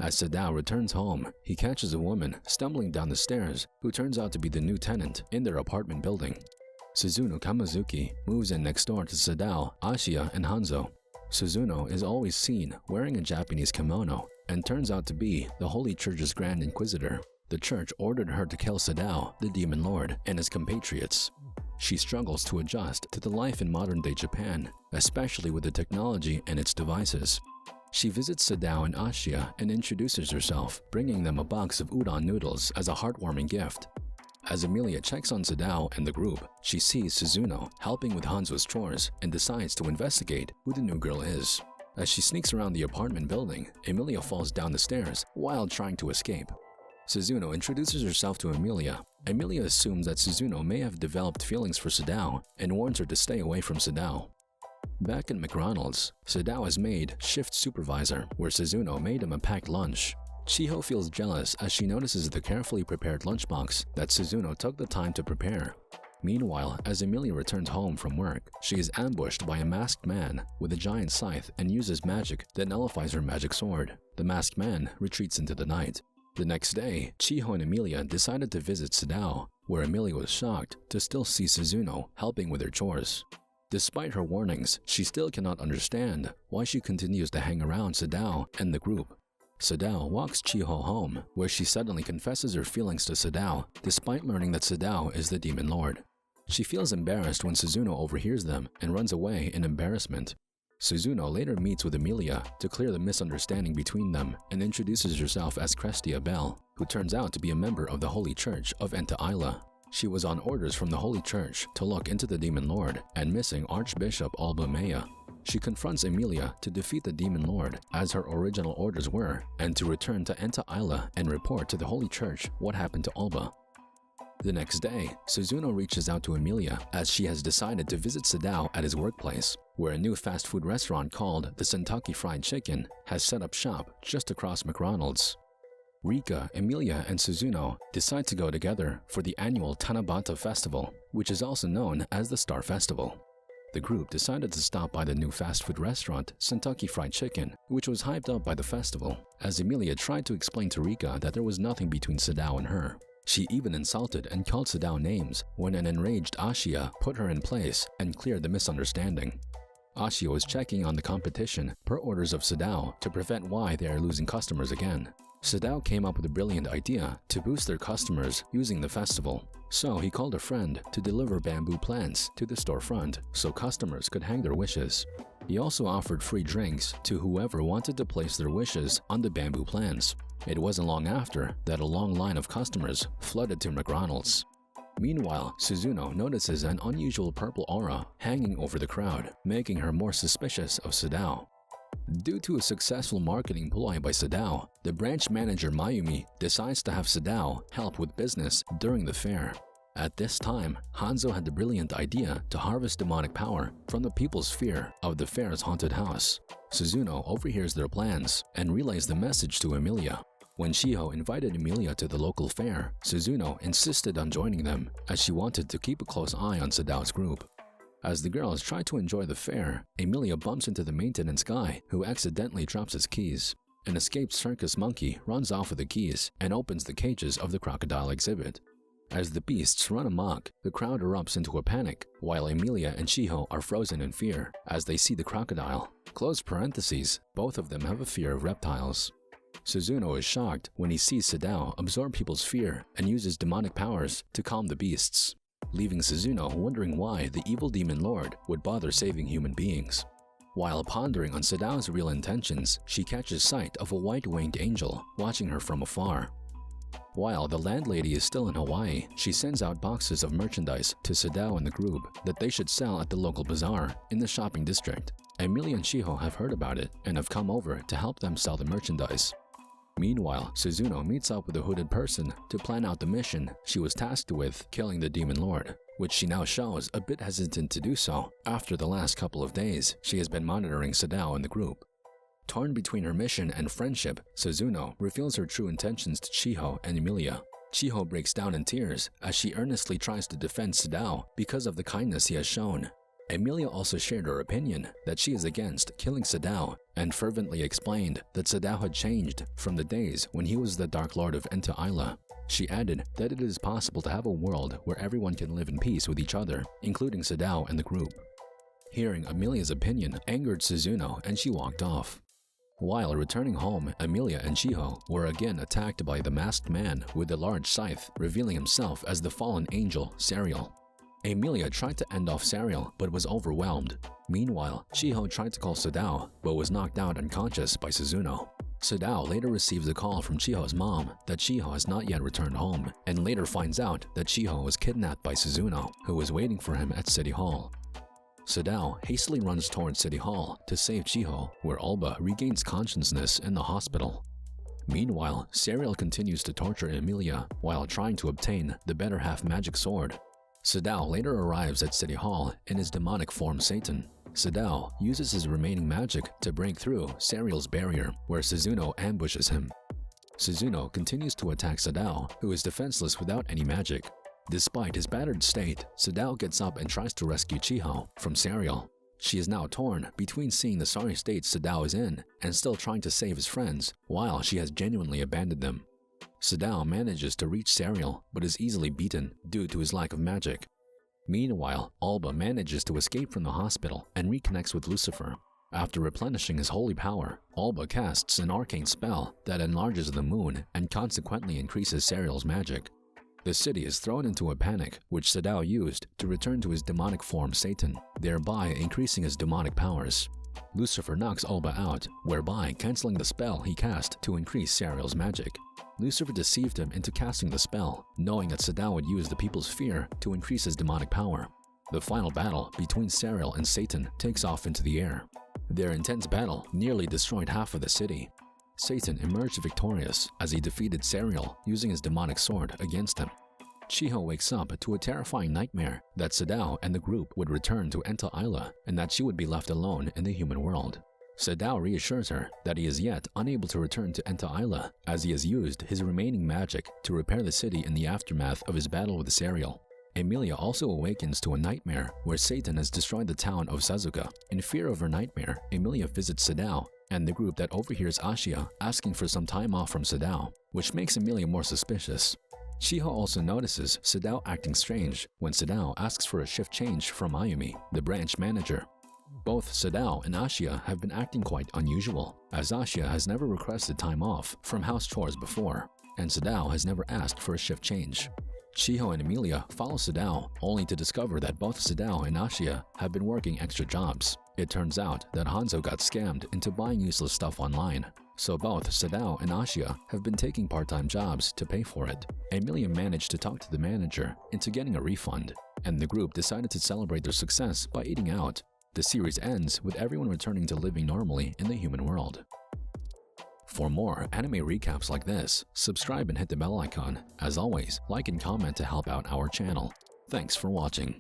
As Sadao returns home, he catches a woman stumbling down the stairs who turns out to be the new tenant in their apartment building. Suzuno Kamazuki moves in next door to Sadao, Ashiya, and Hanzo. Suzuno is always seen wearing a Japanese kimono and turns out to be the Holy Church's Grand Inquisitor. The church ordered her to kill Sadao, the Demon Lord, and his compatriots. She struggles to adjust to the life in modern-day Japan, especially with the technology and its devices. She visits Sadao and Ashiya and introduces herself, bringing them a box of udon noodles as a heartwarming gift. As Emilia checks on Sadao and the group, she sees Suzuno helping with Hanzo's chores and decides to investigate who the new girl is. As she sneaks around the apartment building, Emilia falls down the stairs while trying to escape. Suzuno introduces herself to Emilia. Emilia assumes that Suzuno may have developed feelings for Sadao and warns her to stay away from Sadao. Back in McDonald's, Sadao is made shift supervisor, where Suzuno made him a packed lunch. Chiho feels jealous as she notices the carefully prepared lunchbox that Suzuno took the time to prepare. Meanwhile, as Emilia returns home from work, she is ambushed by a masked man with a giant scythe and uses magic that nullifies her magic sword. The masked man retreats into the night. The next day, Chiho and Emilia decided to visit Sadao, where Emilia was shocked to still see Suzuno helping with her chores. Despite her warnings, she still cannot understand why she continues to hang around Sadao and the group. Sadao walks Chiho home, where she suddenly confesses her feelings to Sadao, despite learning that Sadao is the Demon Lord. She feels embarrassed when Suzuno overhears them and runs away in embarrassment. Suzuno later meets with Emilia to clear the misunderstanding between them and introduces herself as Crestia Bell, who turns out to be a member of the Holy Church of Ente Isla. She was on orders from the Holy Church to look into the Demon Lord and missing Archbishop Alba Maya. She confronts Emilia to defeat the Demon Lord, as her original orders were, and to return to Ente Isla and report to the Holy Church what happened to Alba. The next day, Suzuno reaches out to Emilia as she has decided to visit Sadao at his workplace, where a new fast food restaurant called the Kentucky Fried Chicken has set up shop just across McDonald's. Rika, Emilia, and Suzuno decide to go together for the annual Tanabata Festival, which is also known as the Star Festival. The group decided to stop by the new fast food restaurant, Kentucky Fried Chicken, which was hyped up by the festival, as Emilia tried to explain to Rika that there was nothing between Sadao and her. She even insulted and called Sadao names when an enraged Ashiya put her in place and cleared the misunderstanding. Ashiya was checking on the competition per orders of Sadao to prevent why they are losing customers again. Sadao came up with a brilliant idea to boost their customers using the festival. So he called a friend to deliver bamboo plants to the storefront so customers could hang their wishes. He also offered free drinks to whoever wanted to place their wishes on the bamboo plants. It wasn't long after that a long line of customers flooded to McDonald's. Meanwhile, Suzuno notices an unusual purple aura hanging over the crowd, making her more suspicious of Sadao. Due to a successful marketing ploy by Sadao, the branch manager Mayumi decides to have Sadao help with business during the fair. At this time, Hanzo had the brilliant idea to harvest demonic power from the people's fear of the fair's haunted house. Suzuno overhears their plans and relays the message to Emilia. When Chiho invited Emilia to the local fair, Suzuno insisted on joining them as she wanted to keep a close eye on Sadao's group. As the girls try to enjoy the fair, Emilia bumps into the maintenance guy who accidentally drops his keys. An escaped circus monkey runs off with the keys and opens the cages of the crocodile exhibit. As the beasts run amok, the crowd erupts into a panic, while Emilia and Chiho are frozen in fear as they see the crocodile. Close parentheses, both of them have a fear of reptiles. Suzuno is shocked when he sees Sadao absorb people's fear and uses demonic powers to calm the beasts, leaving Suzuno wondering why the evil demon lord would bother saving human beings. While pondering on Sadao's real intentions, she catches sight of a white-winged angel watching her from afar. While the landlady is still in Hawaii, she sends out boxes of merchandise to Sadao and the group that they should sell at the local bazaar in the shopping district. Emilia and Chiho have heard about it and have come over to help them sell the merchandise. Meanwhile, Suzuno meets up with a hooded person to plan out the mission she was tasked with killing the Demon Lord, which she now shows a bit hesitant to do so after the last couple of days she has been monitoring Sadao and the group. Torn between her mission and friendship, Suzuno reveals her true intentions to Chiho and Emilia. Chiho breaks down in tears as she earnestly tries to defend Sadao because of the kindness he has shown. Emilia also shared her opinion that she is against killing Sadao and fervently explained that Sadao had changed from the days when he was the Dark Lord of Ente Isla. She added that it is possible to have a world where everyone can live in peace with each other, including Sadao and the group. Hearing Emilia's opinion angered Suzuno and she walked off. While returning home, Emilia and Chiho were again attacked by the masked man with a large scythe, revealing himself as the fallen angel, Serial. Emilia tried to end off Serial but was overwhelmed. Meanwhile, Chiho tried to call Sadao but was knocked out unconscious by Suzuno. Sadao later receives a call from Chiho's mom that Chiho has not yet returned home, and later finds out that Chiho was kidnapped by Suzuno, who was waiting for him at City Hall. Sadao hastily runs towards City Hall to save Chiho, where Alba regains consciousness in the hospital. Meanwhile, Serial continues to torture Emilia while trying to obtain the better half magic sword. Sadao later arrives at City Hall in his demonic form Satan. Sadao uses his remaining magic to break through Serial's barrier, where Suzuno ambushes him. Suzuno continues to attack Sadao, who is defenseless without any magic. Despite his battered state, Sadao gets up and tries to rescue Chiho from Serial. She is now torn between seeing the sorry state Sadao is in and still trying to save his friends, while she has genuinely abandoned them. Sadao manages to reach Serial but is easily beaten due to his lack of magic. Meanwhile, Alba manages to escape from the hospital and reconnects with Lucifer. After replenishing his holy power, Alba casts an arcane spell that enlarges the moon and consequently increases Serial's magic. The city is thrown into a panic, which Sadao used to return to his demonic form Satan, thereby increasing his demonic powers. Lucifer knocks Alba out, whereby canceling the spell he cast to increase Serial's magic. Lucifer deceived him into casting the spell, knowing that Sadao would use the people's fear to increase his demonic power. The final battle between Serial and Satan takes off into the air. Their intense battle nearly destroyed half of the city. Satan emerged victorious as he defeated Serial using his demonic sword against him. Chiho wakes up to a terrifying nightmare that Sadao and the group would return to Ente Isla and that she would be left alone in the human world. Sadao reassures her that he is yet unable to return to Ente Isla as he has used his remaining magic to repair the city in the aftermath of his battle with Serial. Emilia also awakens to a nightmare where Satan has destroyed the town of Sazuka. In fear of her nightmare, Emilia visits Sadao and the group that overhears Ashiya asking for some time off from Sadao, which makes Emilia more suspicious. Chiho also notices Sadao acting strange when Sadao asks for a shift change from Ayumi, the branch manager. Both Sadao and Ashiya have been acting quite unusual, as Ashiya has never requested time off from house chores before, and Sadao has never asked for a shift change. Chiho and Emilia follow Sadao, only to discover that both Sadao and Ashiya have been working extra jobs. It turns out that Hanzo got scammed into buying useless stuff online, so both Sadao and Ashiya have been taking part-time jobs to pay for it. Emilia managed to talk to the manager into getting a refund, and the group decided to celebrate their success by eating out. The series ends with everyone returning to living normally in the human world. For more anime recaps like this, subscribe and hit the bell icon. As always, like and comment to help out our channel. Thanks for watching.